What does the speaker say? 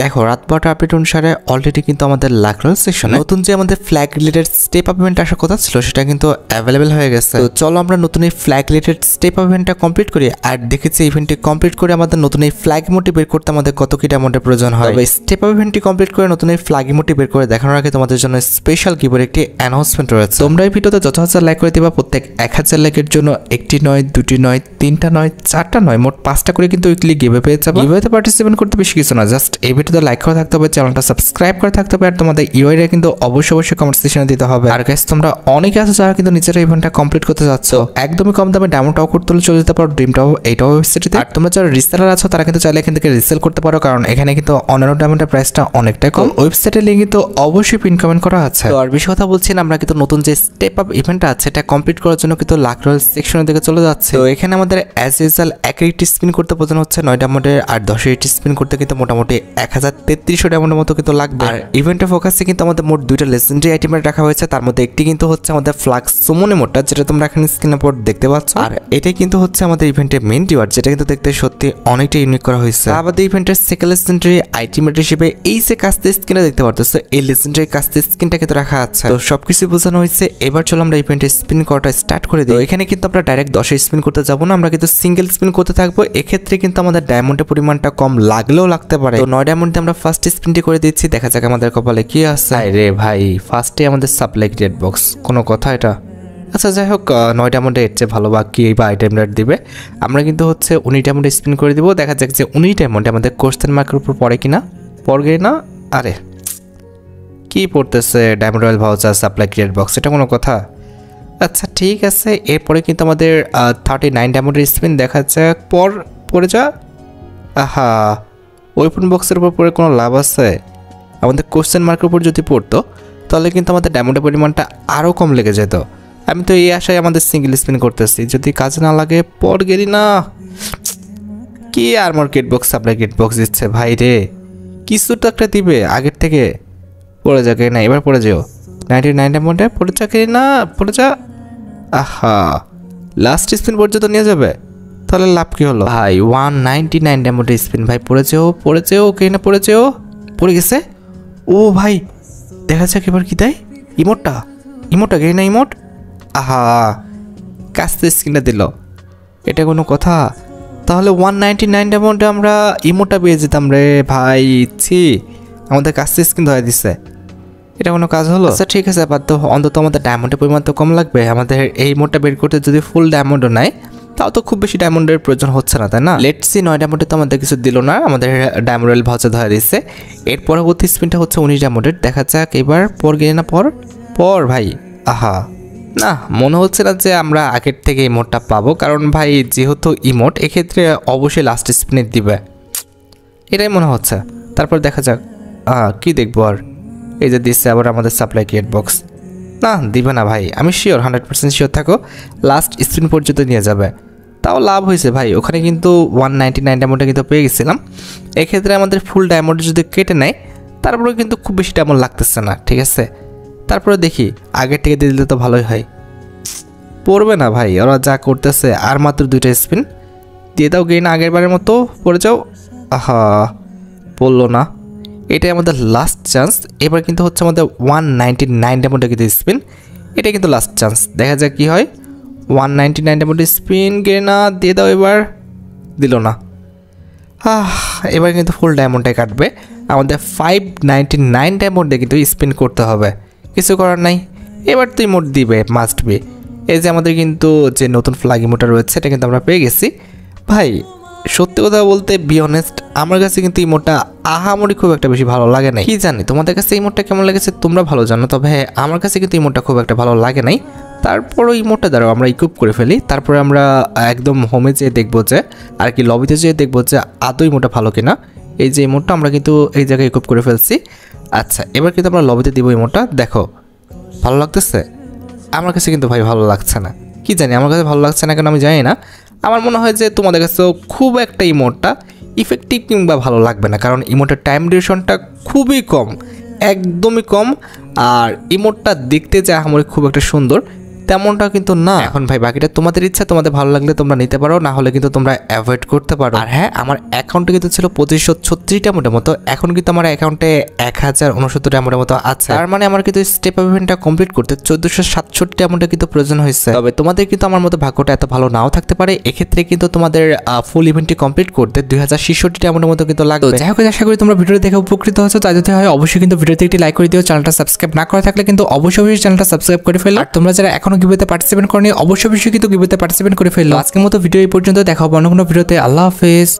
দেখো রাত 12টা আপডেট অনুসারে অলরেডি কিন্তু আমাদের লাকরল সেকশনে নতুন যে আমাদের flag related step up event আসার কথা ছিল সেটা কিন্তু অ্যাভেলেবেল হয়ে গেছে। তো চলো আমরা নতুন এই ফ্ল্যাগ রিলেটেড স্টেপ আপ ইভেন্টটা কমপ্লিট করি। আর দেখেছি ইভেন্টটি কমপ্লিট করে আমাদের নতুন এই ফ্ল্যাগ ইমোটি বের করতে আমাদের কত কি ডায়মন্ডের প্রয়োজন হয়। তবে স্টেপ আপ ইভেন্টটি কমপ্লিট করে নতুন এই ফ্ল্যাগ ইমোটি বের করে দেখানোর আগে তোমাদের জন্য স্পেশাল গিভের একটি অ্যানাউন্সমেন্ট রয়েছে। তোমরা এই ভিডিওতে যত হাজার লাইক করে দিবা প্রত্যেক 1000 লাইকের জন্য একটি নয়, দুটি নয়, তিনটা নয়, চারটা নয়, মোট 5টা করে কিন্তু উইকলি গিভে পেয়ে যাবে। গিভেতে পার্টিসিপেট করতে বেশি কিছু না, জাস্ট এই ভিডিওতে লাইক করে থাকতে হবে, চ্যানেলটা সাবস্ক্রাইব করে থাকতে হবে, আর তোমাদের ইউআইডি কিন্তু অবশ্যই কমেন্ট সেকশনে দিতে হবে। আর গাইস তোমরা অনেকে আছো যারা কিন্তু নিজেরা ইভেন্টটা কমপ্লিট করতে যাচ্ছ, একদমই কম দামে ডায়মন্ড টপ করতে চলে যেতে পারো ড্রিম টপ এইটাও ওয়েবসাইটে। আর তোমরা যারা রিসেলার আছো তারা কিন্তু চাইলে এখান থেকে রিসেল করতে পারো, কারণ এখানে কিন্তু অন্যান্য ডায়মন্ডের প্রাইসটা অনেকটাই কম। ওয়েবসাইটের লিংক কিন্তু অবশ্যই পিন কমেন্ট করা আছে। তো আর বেশি কথা বলছি না, আমরা কিন্তু নতুন যে স্টেপ আপ ইভেন্টটা আছে এটা কমপ্লিট করার জন্য কিন্তু লাকরল সেকশনের দিকে চলে যাচ্ছে। তো এখানে আমাদের অ্যাজ ইউজুয়াল 1 স্পিন করতে প্রয়োজন হচ্ছে 9 ডায়মন্ডের, আর 10 স্পিন করতে কিন্তু মোটামুটি 1033 ডায়মন্ডের মতো কিন্তু লাগবে। আর ইভেন্টের ফোকাসে কিন্তু আমাদের মোট 2টা লেজেন্ডারি আইটেম রাখা হয়েছে, তার মধ্যে একটি কিন্তু হচ্ছে আমাদের ফ্লাক্স সুমনে মোডটা, যেটা তোমরা এখানে স্ক্রিনের উপর দেখতে পাচ্ছ। আর এটাই কিন্তু হচ্ছে আমাদের ইভেন্টের মেইন রিওয়ার্ড, যেটা কিন্তু দেখতে সত্যি অনেকটা ইউনিক করা হয়েছে। আমাদের ইভেন্টের সেকেন্ড লেজেন্ডারি আইটেম হিসেবে এই যে কাস্তে স্কিনটা দেখতে পারতেছো, এই লেজেন্ডারি কাস্তে স্কিনটা কিন্তু রাখা আছে। তো সবকিছু বোঝানো হয়েছে, এবার চলো আমরা ইভেন্টের স্পিন করাটা স্টার্ট করে দিই। এখানে কিন্তু আমরা ডাইরেক্ট 10 স্পিন করতে যাবো না, আমরা কিন্তু সিঙ্গেল স্পিন করতে থাকবো। এক্ষেত্রে কিন্তু আমাদের ডায়মন্ডের পরিমাণটা কম লাগলেও লাগতে পারে। তো 9 ডায়মন্ডে আমরা ফার্স্ট স্পিনটি করে দিচ্ছি, দেখা যাক আমাদের কপালে কি আছে। রে ভাই ফার্স্টে আমাদের সাপ্লাই রেড বক্স, কোনো কথা এটা? আচ্ছা যাই হোক, 9 ডায়মন্ডে এর চেয়ে ভালো বা কি বা আইটেম রেট দিবে। আমরা কিন্তু হচ্ছে 19 ডায়মন্ডে স্পিন করে দিব, দেখা যাক যে 19 ডায়মন্ডে আমাদের কোশ্চেন মার্কের উপর পড়ে কিনা। পড়বে না? আরে কি পড়তেছে, diamond royal voucher supply red box, এটা কোনো কথা? আচ্ছা ঠিক আছে, এরপরে কিন্তু আমাদের 39 ডায়মন্ডের স্পিন, দেখা যাক পড়ে যা। আহা, ওয়েপন বক্সের উপর পড়ে কোনো লাভ আছে? আমাদের কোশ্চেন মার্কের উপর যদি পড়তো তাহলে কিন্তু আমাদের ডায়মন্ডের পরিমাণটা আরও কম লেগে যেত। আমি তো এই আশায় আমাদের সিঙ্গেল স্পিন করতেছি, যদি কাজে না লাগে পর গেলি না। কি armour kit box supply kit box দিচ্ছে ভাই রে, কিছু তো একটা দিবে আগের থেকে। পড়ে যাকে না, এবার পড়ে যেও 99 ডায়মন্ডে, পড়ে যাকে না, পড়ে যা। আহা, লাস্ট স্পিন পর্যন্ত নিয়ে যাবে, তাহলে লাভ কি হলো ভাই? 199 ডায়মন্ডের স্পিন ভাই, পড়ে যেও কে না, পড়ে গেছে। ও ভাই দেখা যাক এবার কি দেয়। ইমোটটা গে না ইমোট। আহা, কাস্তে স্ক্রিনটা দিল, এটা কোনো কথা? তাহলে 199 ডায়মন্ডে আমরা ইমোটটা পেয়ে যেতাম রে ভাই। ছি, আমাদের কাস্তে স্ক্রিন ধরে দিচ্ছে, এটা কোনো কাজ হলো? আচ্ছা ঠিক আছে, বাদ তো, অন্তত আমাদের ডায়মন্ডের পরিমাণ তো কম লাগবে। আমাদের এই ইমোটটা বের করতে যদি ফুল ডায়মন্ডও নেয় তাও তো খুব বেশি ডায়মন্ডের প্রয়োজন হচ্ছে না, তাই না? লেটস সি, 9 ডায়মন্ডে তো আমাদের কিছু দিল না, আমাদের ডায়মন্ড রয়্যাল ভাউচার ধরে দিচ্ছে। এর পরবর্তী স্পিনটা হচ্ছে 19 ডায়মন্ডের, দেখা যাক এবার পর গিয়ে না, পর ভাই। আহা না, মনে হচ্ছে না যে আমরা আগের থেকে ইমোটটা পাবো, কারণ ভাই যেহেতু ইমোট এক্ষেত্রে অবশ্যই লাস্ট স্পিনে দিবে, এটাই মনে হচ্ছে। তারপর দেখা যাক কি দেখবো। আর এই যে দিচ্ছে আবার আমাদের সাপ্লাই কিট বক্স, না দিবে না ভাই, আমি শিওর 100% শিওর থাকো লাস্ট স্পিন পর্যন্ত নিয়ে যাবে। তাও লাভ হয়েছে ভাই, ওখানে কিন্তু 199 ডায়মন্ডে কিন্তু পেয়ে গেছিলাম। এক্ষেত্রে আমাদের ফুল ডায়মন্ড যদি কেটে নেয় তারপরে কিন্তু খুব বেশি ডায়মন্ড লাগতেছে না, ঠিক আছে? তারপরে দেখি আগের থেকে দিয়ে দিলে তো ভালোই হয়। পড়বে না ভাই, ওরা যা করতেছে। আর মাত্র 2টা স্পিন দিয়ে দাও, গেইন আগের বারের মতো পড়ে যাও। আহা, পড়লো না, এটাই আমাদের লাস্ট চান্স। এবার কিন্তু হচ্ছে আমাদের 199 ডায়মন্ডে কিন্তু স্পিন, এটা কিন্তু লাস্ট চান্স, দেখা যাক কি হয়। 199 ডায়মন্ডে স্পিন গেনা দিয়ে দাও, এবার দিল না। এবার কিন্তু ফুল ডায়মন্ডটাই কাটবে, আমাদের 599 ডায়মন্ডে কিন্তু স্পিন করতে হবে, কিছু করার নাই। এবার তো ইমোট দিবে, মাস্ট বি। এই যে আমাদের কিন্তু যে নতুন ফ্ল্যাগ ইমোটটা রয়েছে এটা কিন্তু আমরা পেয়ে গেছি ভাই। সত্যি কথা বলতে বি অনেস্ট, আমার কাছে কিন্তু ইমোটটা আহামরি খুব একটা বেশি ভালো লাগে নাই। কি জানি তোমাদের কাছে ইমোটটা কেমন লেগেছে তোমরা ভালো জানো, তবে আমার কাছে কিন্তু ইমোটটা খুব একটা ভালো লাগে নাই। তারপরও ইমোটটা দ্বারা আমরা ইকুইপ করে ফেলি, তারপরে আমরা একদম হোমে যেয়ে দেখবো যে, আর কি লবিতে যেয়ে দেখবো যে আদৌ ইমোটটা ভালো কিনা। এই যে ইমোটটা আমরা কিন্তু এই জায়গায় ইকুইপ করে ফেলছি। আচ্ছা এবার কিন্তু আমরা লবিতে দিব ইমোটটা, দেখো ভালো লাগতেছে? আমার কাছে কিন্তু ভাই ভালো লাগছে না, কি জানি আমার কাছে ভালো লাগছে না কেন আমি জানি না। আমার মনে হয় যে তোমাদের কাছেও খুব একটা ইমোটটা ইফেক্টিভ কিংবা ভালো লাগবে না, কারণ ইমোটের টাইম ডিউরেশনটা খুবই কম, একদমই কম। আর ইমোটটা দেখতে যা আমার খুব একটা সুন্দর, তেমনটা কিন্তু না। এখন ভাই বাকিটা তোমাদের ইচ্ছা, তোমাদের ভালো লাগলে তোমরা নিতে পারো, না হলে কিন্তু তোমরা অ্যাভয়েড করতে পারো। আর হ্যাঁ, আমার অ্যাকাউন্টে কিন্তু ছিল 2536 ডায়মন্ডের মতো, এখন কিন্তু আমার অ্যাকাউন্টে 1069 ডায়মন্ডের মতো আছে। তার মানে আমার কিন্তু স্টেপ আপ ইভেন্টটা কমপ্লিট করতে 1467 ডায়মন্ডের কিন্তু প্রয়োজন হয়েছে। তবে তোমাদের কিন্তু আমার মতো ভাগ্যটা এত ভালো নাও থাকতে পারে, এক্ষেত্রে কিন্তু তোমাদের ফুল ইভেন্টটি কমপ্লিট করতে 2066 ডায়মন্ডের মতো কিন্তু লাগবে। যাই হোক, আশা করি তোমরা ভিডিও দেখে উপকৃত হয়েছো। তাই যদি হয় অবশ্যই কিন্তু ভিডিওতে একটি লাইক করে দিও, চ্যানেলটা সাবস্ক্রাইব না করা থাকলে কিন্তু অবশ্যই চ্যানেলটা সাবস্ক্রাইব করে ফেলো। আর তোমরা যারা এখনো গিভওয়েতে পার্টিসিপেট করনি অবশ্যই কিন্তু গিভওয়েতে পার্টিসিপেট করে ফেলো। আজকের মতো ভিডিও এই পর্যন্ত, দেখা হবে অন্য কোনো ভিডিওতে। আল্লাহ হাফেজ।